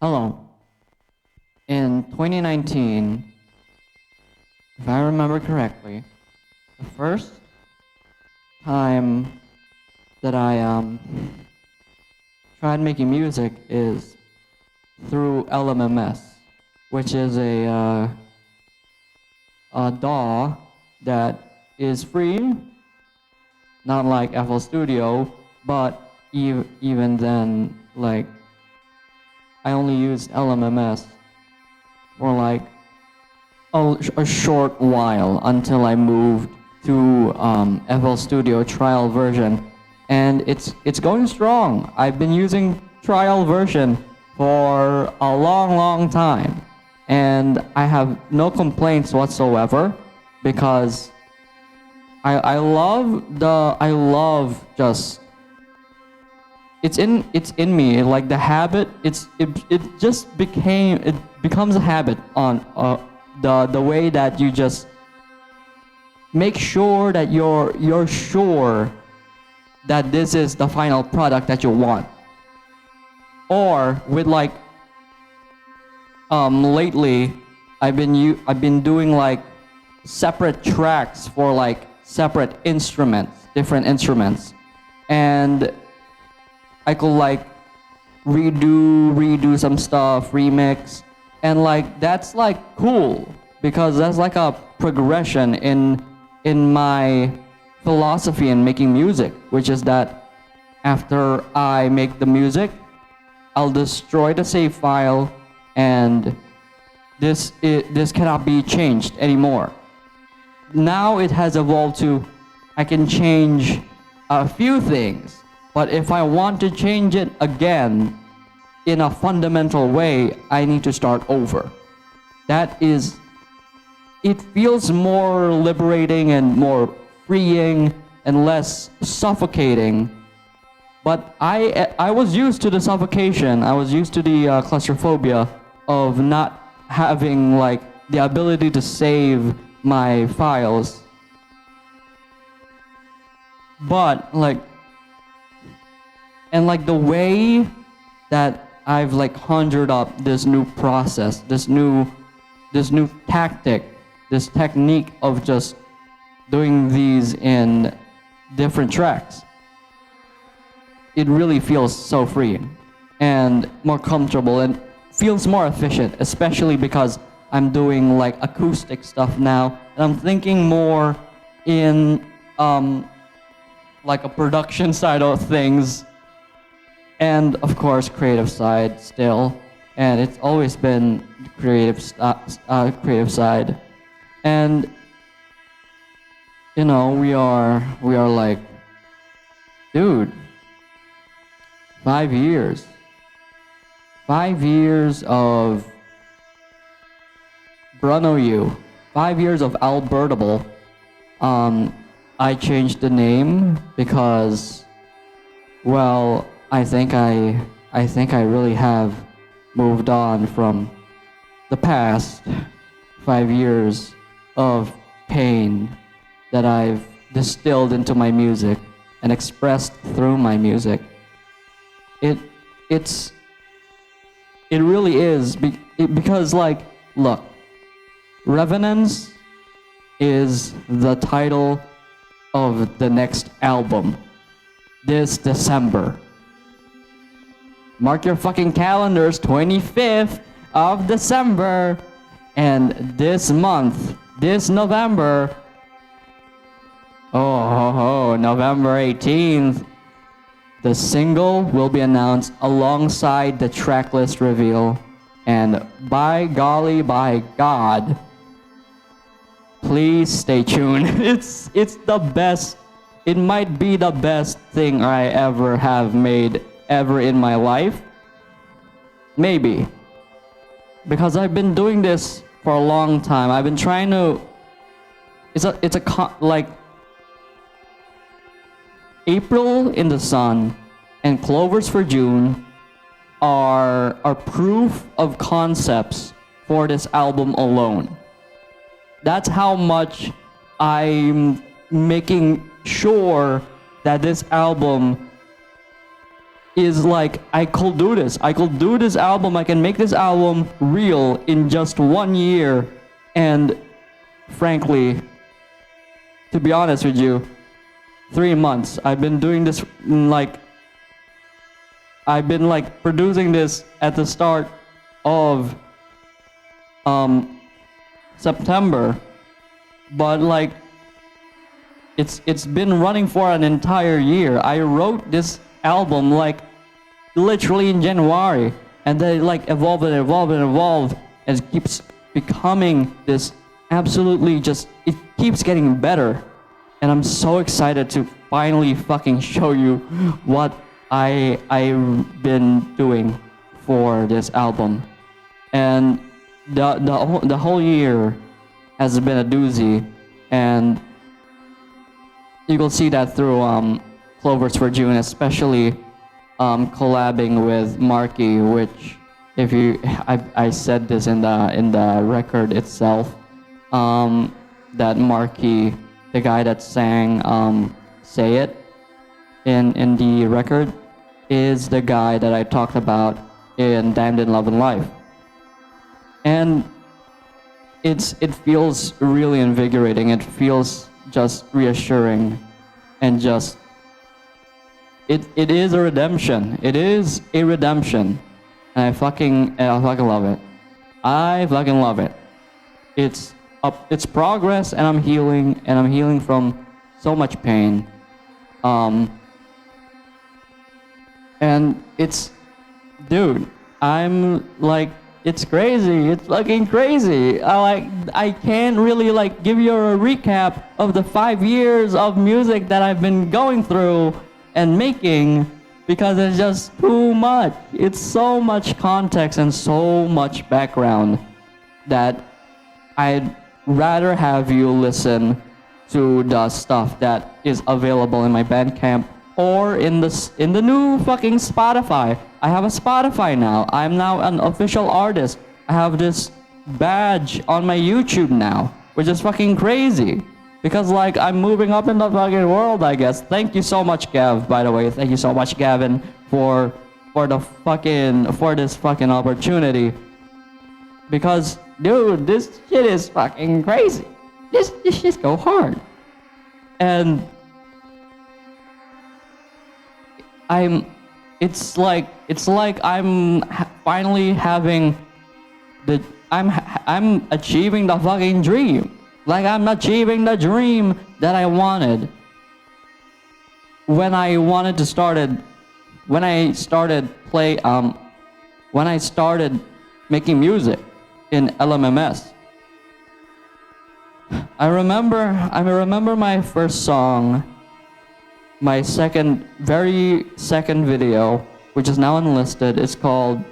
Hello. In 2019, if I remember correctly, the first time that I tried making music is through LMMS, which is a DAW that is free, not like FL Studio, but even then, like, I only used LMMS for like a short while until I moved to FL Studio trial version, and it's going strong. I've been using trial version for a long time, and I have no complaints whatsoever because I love just it's in me, like the habit. It becomes a habit on the way that you just make sure that you're sure that this is the final product that you want. Or with like lately I've been doing like separate tracks for like separate instruments, different instruments, and I could like redo some stuff, remix, and like that's like cool because that's like a progression in my philosophy in making music, which is that after I make the music, I'll destroy the save file, and this cannot be changed anymore. Now it has evolved to I can change a few things, but if I want to change it again in a fundamental way, I need to start over. It feels more liberating and more freeing and less suffocating. But I was used to the suffocation. I was used to the claustrophobia of not having like the ability to save my files. But like, and like the way that I've like conjured up this new process, this new tactic, this technique of just doing these in different tracks, it really feels so freeing and more comfortable and feels more efficient, especially because I'm doing like acoustic stuff now, and I'm thinking more in like a production side of things, and of course creative side still, and it's always been creative side. And you know, we are like, dude, 5 years. 5 years of Bruno U. 5 years of Albertable. I changed the name because, well, I think I really have moved on from the past 5 years of pain that I've distilled into my music and expressed through my music. It really is because like, look, Revenants is the title of the next album this December. Mark your fucking calendars, 25th of December, and this month, this November, November 18th, the single will be announced alongside the tracklist reveal, and by golly, by God, please stay tuned. It's the best. It might be the best thing I ever have made ever in my life. Maybe. Because I've been doing this for a long time. I've been trying to like April in the Sun and Clovers for June are proof of concepts for this album alone. That's how much I'm making sure that this album is like, I could do this. I could do this album. I can make this album real in just 1 year. And frankly, to be honest with you, 3 months. I've been doing this I've been producing this at the start of September, but it's been running for an entire year. I wrote this album literally in January, and then evolved and evolved and evolved, and it keeps becoming this absolutely it keeps getting better. And I'm so excited to finally fucking show you what I've been doing for this album. And the whole year has been a doozy, and you will see that through Clovers for June, especially collabing with Marky, which I said this in the record itself, that Marky, the guy that sang Say It in the record, is the guy that I talked about in Damned in Love and Life. And it feels really invigorating. It feels just reassuring, and just it is a redemption. It is a redemption, and I fucking love it. I fucking love it. It's progress, and I'm healing from so much pain. And dude, I'm it's crazy. It's fucking crazy. I can't really give you a recap of the 5 years of music that I've been going through and making, because it's just too much. It's so much context and so much background that I'd rather have you listen to the stuff that is available in my Bandcamp or in the new fucking Spotify. I have a Spotify now. I'm now an official artist. I have this badge on my YouTube now, which is fucking crazy, because I'm moving up in the fucking world, I guess. Thank you so much, Gav, by the way. Thank you so much, Gavin, for this fucking opportunity. Because dude, this shit is fucking crazy. This shit go hard. And it's like I'm finally having I'm achieving the fucking dream. I'm achieving the dream that I wanted when I started making music in LMMS. I remember my first song, my very second video, which is now unlisted. It's called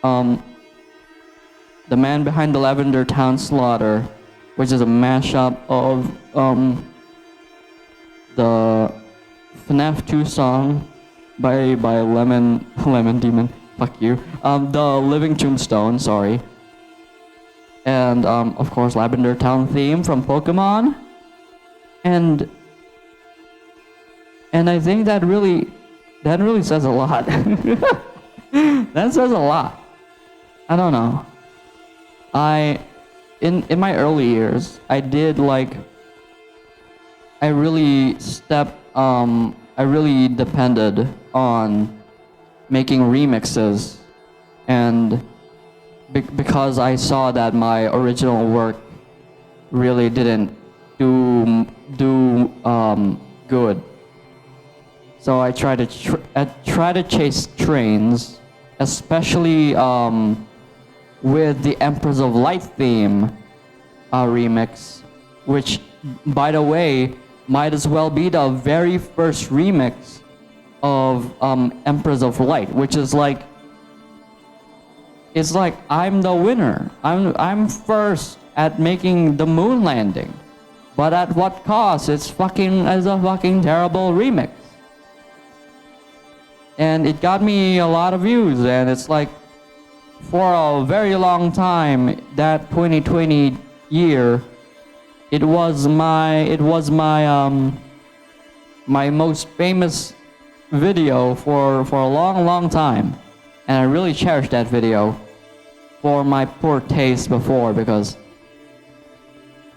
The Man Behind the Lavender Town Slaughter, which is a mashup of the FNAF 2 song by Lemon Demon, fuck you, the Living Tombstone, sorry, and of course Lavender Town theme from Pokemon, and I think that really says a lot. That says a lot. I don't know. In my early years, I really depended on making remixes, and because I saw that my original work really didn't do good. So I try to chase trains, especially with the Empress of Light theme remix, which, by the way, might as well be the very first remix of Empress of Light, which is it's like I'm the winner. I'm first at making the moon landing, but at what cost? It's a fucking terrible remix. And it got me a lot of views, and it's for a very long time, that 2020 year, it was my most famous video for a long time, and I really cherish that video for my poor taste before, because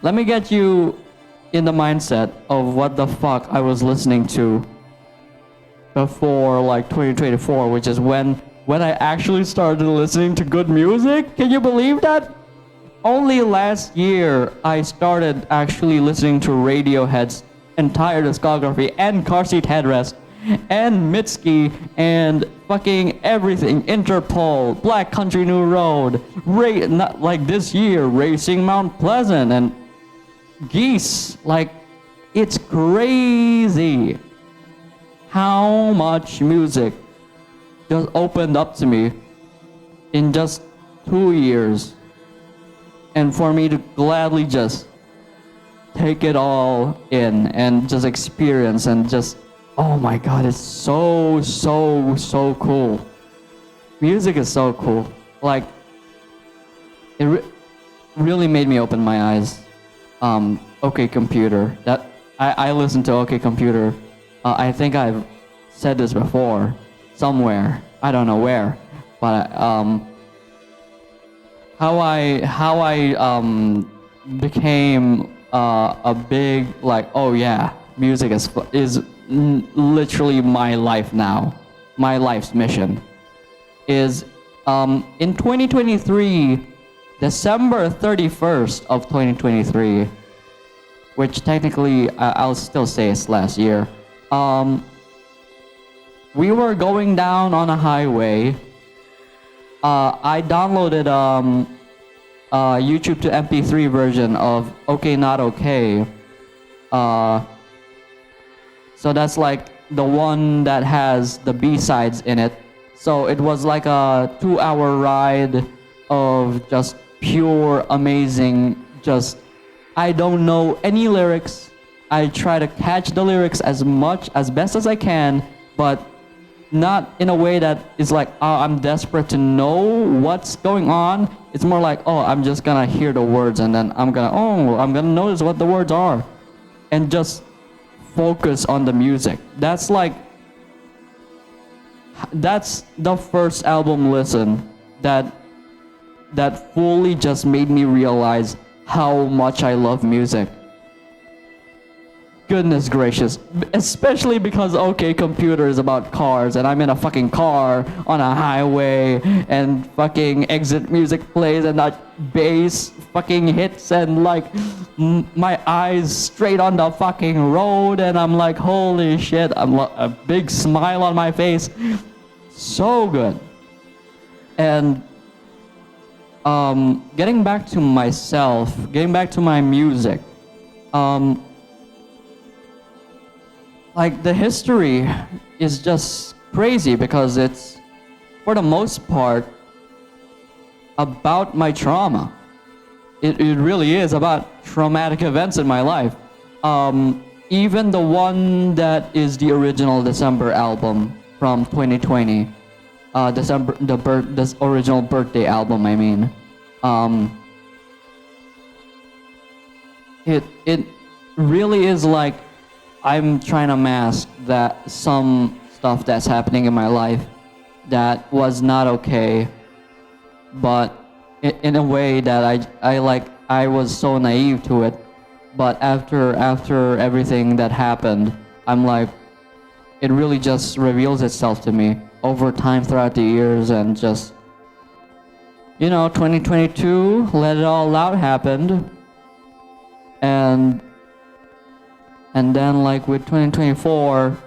let me get you in the mindset of what the fuck I was listening to before like 2024, which is when I actually started listening to good music. Can you believe that? Only last year I started actually listening to Radiohead's entire discography and Car Seat Headrest and Mitski and fucking everything. Interpol, Black Country New Road, not like this year, Racing Mount Pleasant and Geese. Like, it's crazy how much music just opened up to me in just 2 years, and for me to gladly just take it all in and just experience and just, oh my god, it's so cool. Music is so cool. Like, it really made me open my eyes. OK Computer, that I listen to OK Computer. I think I've said this before somewhere, I don't know where, but how I became a big, like, oh yeah, music is literally my life now. My life's mission is in 2023, December 31st of 2023, which technically I'll still say it's last year. We were going down on a highway. I downloaded YouTube to MP3 version of OK Not OK. So that's like the one that has the B-sides in it. So it was like a 2-hour ride of just pure amazing, just, I don't know any lyrics. I try to catch the lyrics as best as I can, but not in a way that is like, oh, I'm desperate to know what's going on. It's more like, oh, I'm just gonna hear the words and then I'm gonna notice what the words are and just focus on the music. That's the first album listen that fully just made me realize how much I love music. Goodness gracious, especially because OK Computer is about cars and I'm in a fucking car on a highway and fucking exit music plays and that bass fucking hits and like my eyes straight on the fucking road and I'm like, holy shit, I'm a big smile on my face. So good. And getting back to myself, getting back to my music, like the history is just crazy because it's, for the most part, about my trauma. It really is about traumatic events in my life. Even the one that is the original December album from 2020, this original birthday album, I mean. It really is like I'm trying to mask that some stuff that's happening in my life that was not okay, but in a way that I was so naive to it. But after everything that happened, I'm like, it really just reveals itself to me over time throughout the years, and just, 2022, Let It All Out happened, and then like with 2024,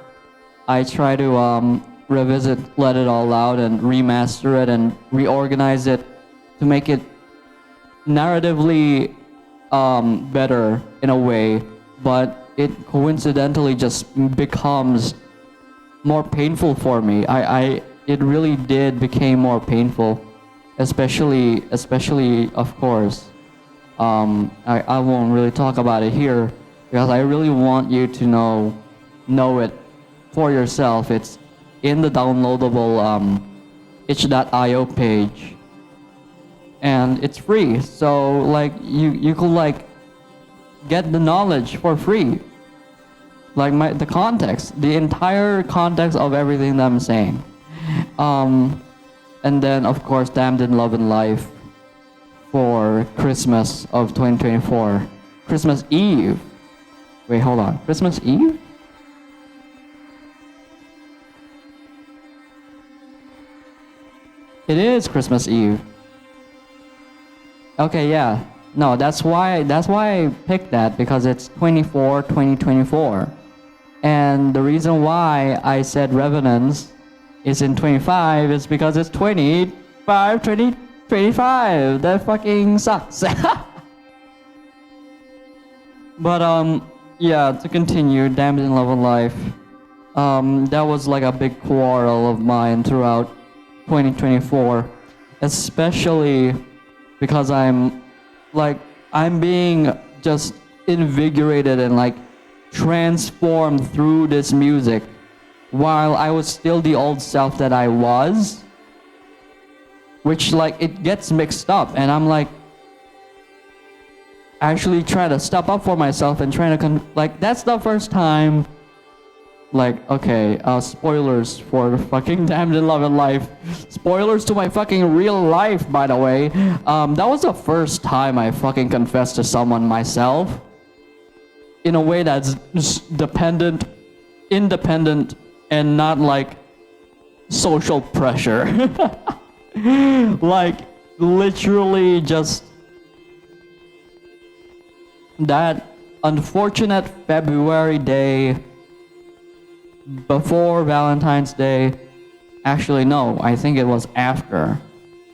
I try to revisit Let It All Out and remaster it and reorganize it to make it narratively better in a way, but it coincidentally just becomes more painful for me. It really did became more painful, especially of course. I won't really talk about it here because I really want you to know it for yourself. It's in the downloadable itch.io page, and it's free. So like you could like get the knowledge for free. like the context, the entire context of everything that I'm saying. And then of course Damned in Love and Life for Christmas of 2024. Christmas Eve. Wait, hold on. Christmas Eve? It is Christmas Eve. Okay, yeah. No, that's why I picked that, because it's 2024. And the reason why I said Revenants is in 25 is because it's 2025. That fucking sucks. But yeah, to continue, Damned in Love and Life. That was like a big quarrel of mine throughout 2024, especially because I'm being just invigorated and like transformed through this music while I was still the old self that I was, which like it gets mixed up, and I'm like actually trying to step up for myself and trying to like that's the first time. Like, okay, spoilers for fucking Damned in Love and Life. Spoilers to my fucking real life, by the way. That was the first time I fucking confessed to someone myself. In a way that's independent, and not like social pressure. Like, literally just that unfortunate February day before Valentine's Day. Actually, no, I think it was after.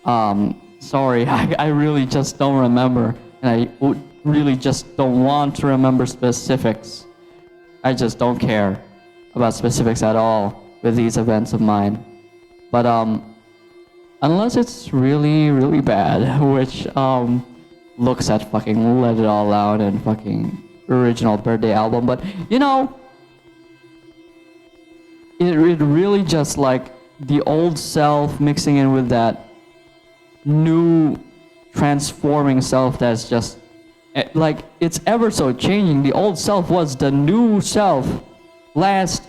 Sorry, I really just don't remember, and I really just don't want to remember specifics. I just don't care about specifics at all with these events of mine. But unless it's really, really bad, which looks at fucking Let It All Out and fucking original birthday album, but you know, it really just like the old self mixing in with that new transforming self that's just like it's ever so changing. The old self was the new self last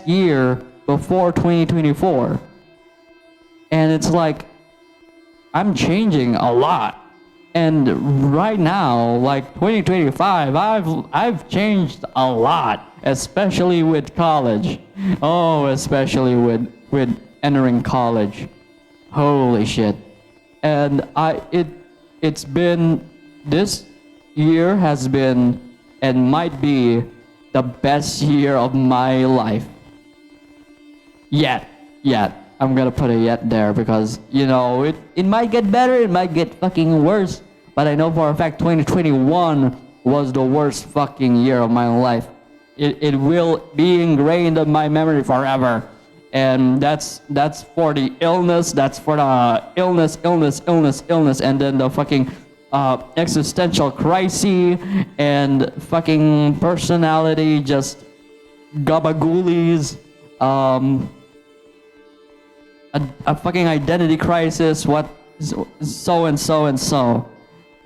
year before 2024, and it's like I'm changing a lot. And right now, like 2025, I've changed a lot, especially with college. Oh, especially with entering college. Holy shit. And it's been, this year has been and might be the best year of my life. Yet. I'm gonna put a yet there because, you know, it might get better, it might get fucking worse, but I know for a fact 2021 was the worst fucking year of my life. It will be ingrained in my memory forever. And that's for the illness, that's for the illness, and then the fucking existential crisis and fucking personality just gabagoolies, a fucking identity crisis, so.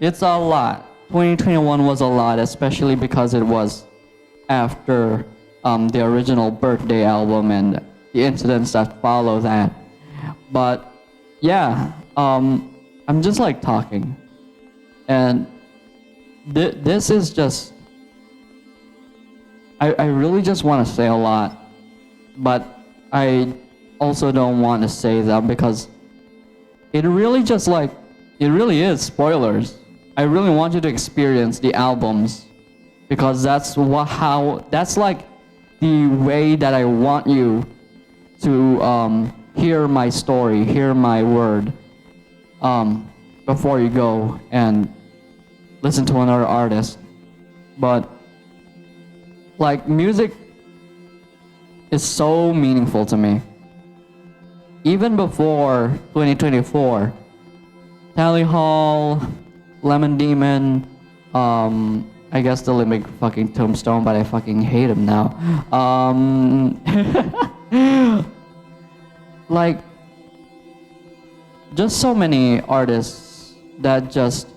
It's a lot. 2021 was a lot, especially because it was after the original birthday album and the incidents that follow that. But yeah, I'm just like talking, and this is just, I really just want to say a lot, but I also don't want to say them because it really just like, it really is spoilers. I really want you to experience the albums because that's that's like the way that I want you to hear my story, hear my word, before you go and listen to another artist. But like, music is so meaningful to me. Even before 2024, Tally Hall, Lemon Demon, I guess the Limbic fucking Tombstone, but I fucking hate him now. Like, just so many artists that just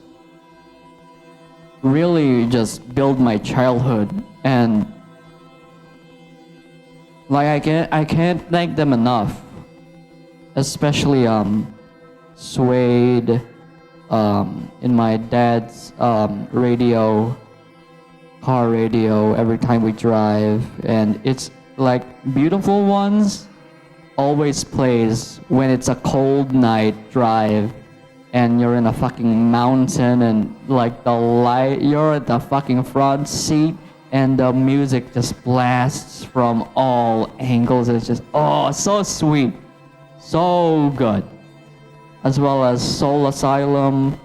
really just build my childhood and Like I can't thank them enough. Especially Suede in my dad's radio, car radio every time we drive, and it's like Beautiful Ones always plays when it's a cold night drive and you're in a fucking mountain and like the light, you're at the fucking front seat and the music just blasts from all angles. It's just, oh, so sweet, so good. As well as Soul Asylum,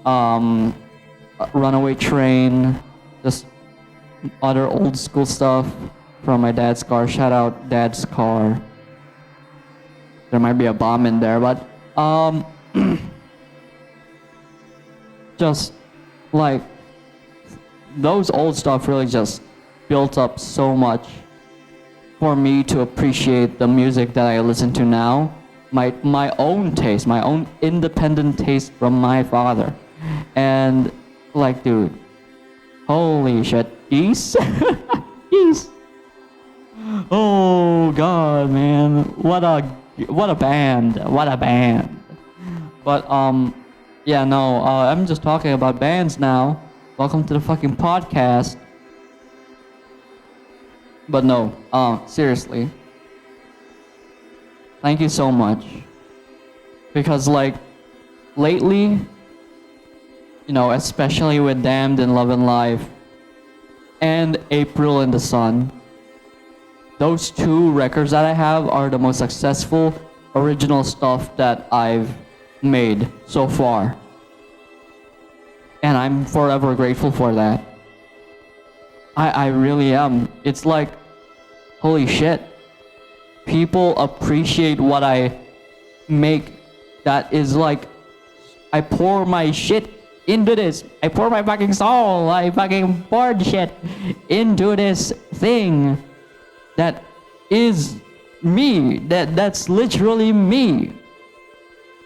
Runaway Train, just other old school stuff from my dad's car. Shout out dad's car. There might be a bomb in there, but just like those old stuff really just built up so much for me to appreciate the music that I listen to now. My own taste, my own independent taste from my father. And like, dude, holy shit, East? East. Oh god, man, what a band, what a band. But yeah, no, I'm just talking about bands now. Welcome to the fucking podcast. But no, seriously, thank you so much. Because like lately, you know, especially with Damned in Love and Life and April in the Sun, those two records that I have are the most successful original stuff that I've made so far. And I'm forever grateful for that. I really am. It's like, holy shit. People appreciate what I make that is like, I pour my shit into this. I pour my fucking soul. I fucking poured shit into this thing that is me. That's literally me.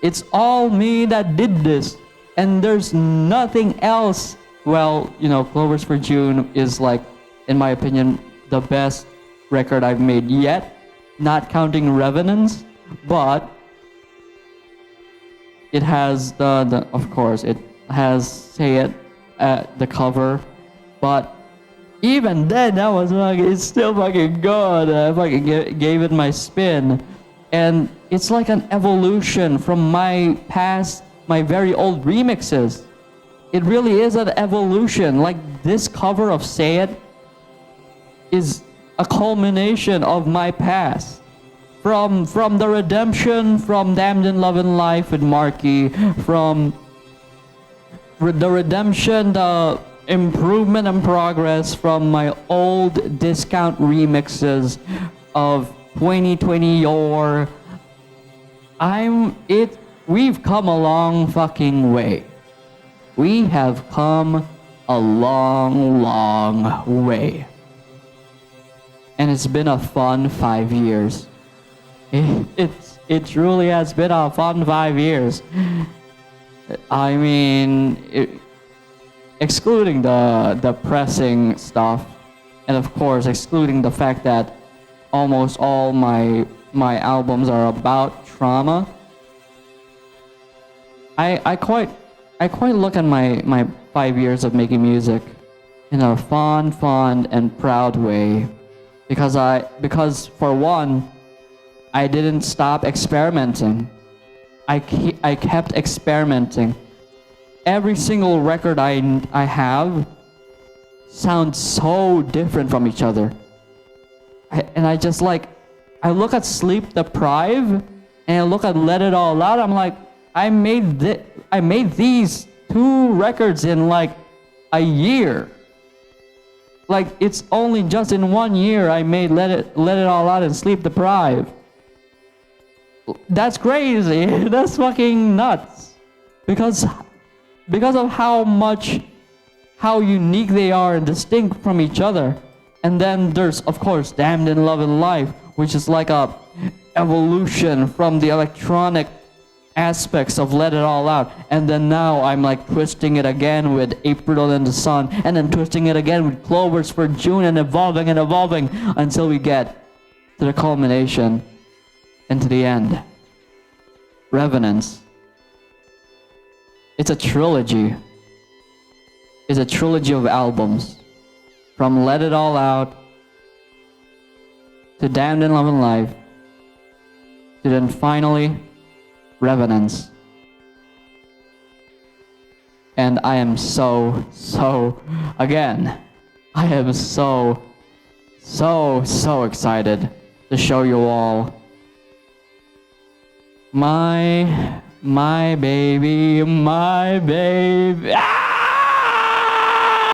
It's all me that did this. And there's nothing else. Well, you know, Clovers for June is like, in my opinion, the best record I've made yet. Not counting Revenants, but it has the of course, it has Say It at the cover, but even then, that was fucking, it's still fucking good. I fucking gave it my spin, and it's like an evolution from my past, my very old remixes. It really is an evolution. Like this cover of Say It is a culmination of my past. From the redemption, from Damned in Love and Life with Marky, from the redemption, the improvement and progress from my old discount remixes of 2020 Your. We've come a long fucking way. We have come a long, long way. And it's been a fun 5 years. It truly has been a fun 5 years. I mean, excluding the depressing stuff, and of course excluding the fact that almost all my albums are about trauma. I quite look at my 5 years of making music in a fond and proud way, because for one, I didn't stop experimenting. I kept experimenting. Every single record I have sounds so different from each other. I look at Sleep Deprive and I look at Let It All Out. I'm like, I made these two records in like a year. Like it's only just in 1 year I made Let It All Out and Sleep Deprive. That's crazy. That's fucking nuts. Because of how unique they are and distinct from each other. And then there's, of course, Damned in Love and Life, which is like a evolution from the electronic aspects of Let It All Out. And then now I'm like twisting it again with April in the Sun, and then twisting it again with Clovers for June, and evolving until we get to the culmination, and to the end. Revenants. It's a trilogy. It's a trilogy of albums. From Let It All Out, to Damned in Love and Life, to then finally, Revenants. And I am again, I am so excited to show you all my baby,